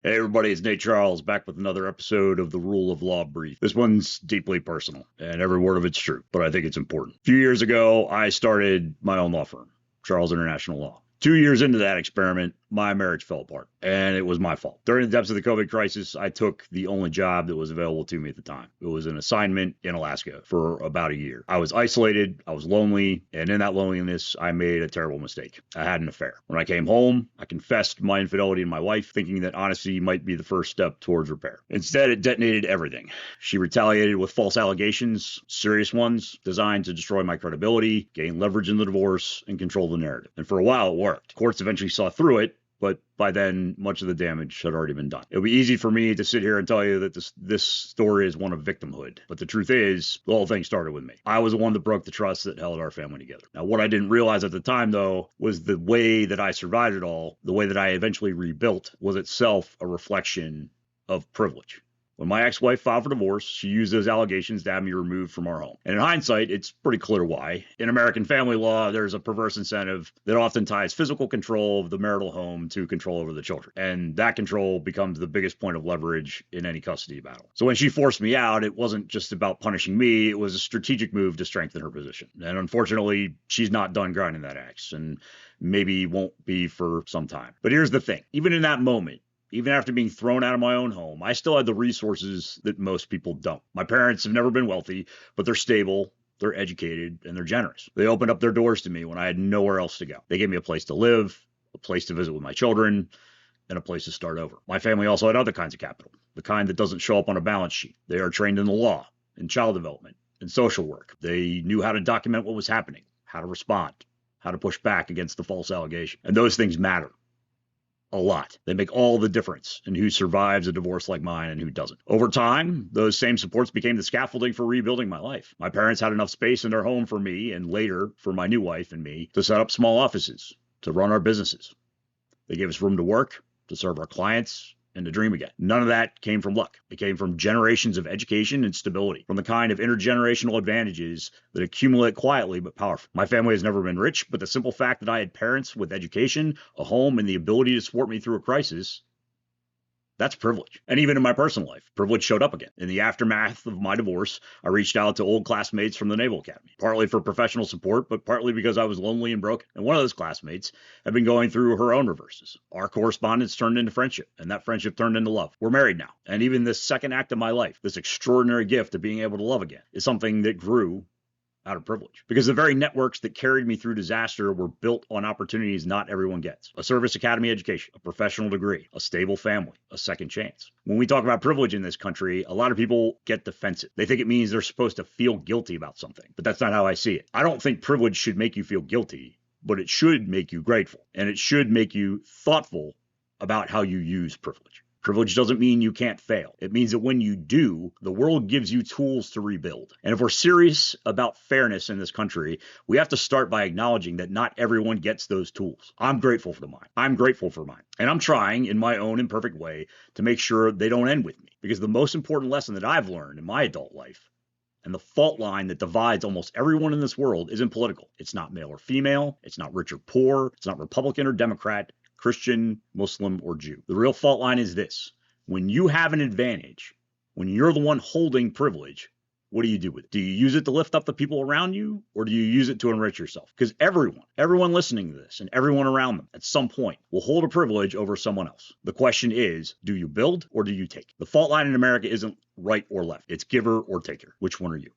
Hey everybody, it's Nate Charles back with another episode of the Rule of Law Brief. This one's deeply personal, and every word of it's true, but I think it's important. A few years ago, I started my own law firm, Charles International Law. 2 years into that experiment, my marriage fell apart, and it was my fault. During the depths of the COVID crisis, I took the only job that was available to me at the time. It was an assignment in Alaska for about a year. I was isolated, I was lonely, and in that loneliness, I made a terrible mistake. I had an affair. When I came home, I confessed my infidelity to my wife, thinking that honesty might be the first step towards repair. Instead, it detonated everything. She retaliated with false allegations, serious ones, designed to destroy my credibility, gain leverage in the divorce, and control the narrative. And for a while, it worked. Courts eventually saw through it, but by then, much of the damage had already been done. It would be easy for me to sit here and tell you that this story is one of victimhood. But the truth is, the whole thing started with me. I was the one that broke the trust that held our family together. Now, what I didn't realize at the time, though, was the way that I survived it all, the way that I eventually rebuilt, was itself a reflection of privilege. When my ex-wife filed for divorce, she used those allegations to have me removed from our home. And in hindsight, it's pretty clear why. In American family law, there's a perverse incentive that often ties physical control of the marital home to control over the children. And that control becomes the biggest point of leverage in any custody battle. So when she forced me out, it wasn't just about punishing me, it was a strategic move to strengthen her position. And unfortunately, she's not done grinding that axe, and maybe won't be for some time. But here's the thing, even in that moment, even after being thrown out of my own home, I still had the resources that most people don't. My parents have never been wealthy, but they're stable, they're educated, and they're generous. They opened up their doors to me when I had nowhere else to go. They gave me a place to live, a place to visit with my children, and a place to start over. My family also had other kinds of capital, the kind that doesn't show up on a balance sheet. They are trained in the law, in child development, in social work. They knew how to document what was happening, how to respond, how to push back against the false allegation. And those things matter a lot. They make all the difference in who survives a divorce like mine and who doesn't. Over time, those same supports became the scaffolding for rebuilding my life. My parents had enough space in their home for me, and later for my new wife and me, to set up small offices, to run our businesses. They gave us room to work, to serve our clients, and to dream again. None of that came from luck. It came from generations of education and stability, from the kind of intergenerational advantages that accumulate quietly but powerfully. My family has never been rich, but the simple fact that I had parents with education, a home, and the ability to support me through a crisis, that's privilege. And even in my personal life, privilege showed up again. In the aftermath of my divorce, I reached out to old classmates from the Naval Academy, partly for professional support, but partly because I was lonely and broken. And one of those classmates had been going through her own reverses. Our correspondence turned into friendship, and that friendship turned into love. We're married now. And even this second act of my life, this extraordinary gift of being able to love again, is something that grew out of privilege. Because the very networks that carried me through disaster were built on opportunities not everyone gets. A service academy education, a professional degree, a stable family, a second chance. When we talk about privilege in this country, a lot of people get defensive. They think it means they're supposed to feel guilty about something, but that's not how I see it. I don't think privilege should make you feel guilty, but it should make you grateful, and it should make you thoughtful about how you use privilege. Privilege doesn't mean you can't fail. It means that when you do, the world gives you tools to rebuild. And if we're serious about fairness in this country, we have to start by acknowledging that not everyone gets those tools. I'm grateful for mine. I'm grateful for mine. And I'm trying, in my own imperfect way, to make sure they don't end with me. Because the most important lesson that I've learned in my adult life, and the fault line that divides almost everyone in this world, isn't political. It's not male or female. It's not rich or poor. It's not Republican or Democrat, Christian, Muslim, or Jew. The real fault line is this. When you have an advantage, when you're the one holding privilege, what do you do with it? Do you use it to lift up the people around you, or do you use it to enrich yourself? Because everyone listening to this and everyone around them at some point will hold a privilege over someone else. The question is, do you build or do you take? The fault line in America isn't right or left. It's giver or taker. Which one are you?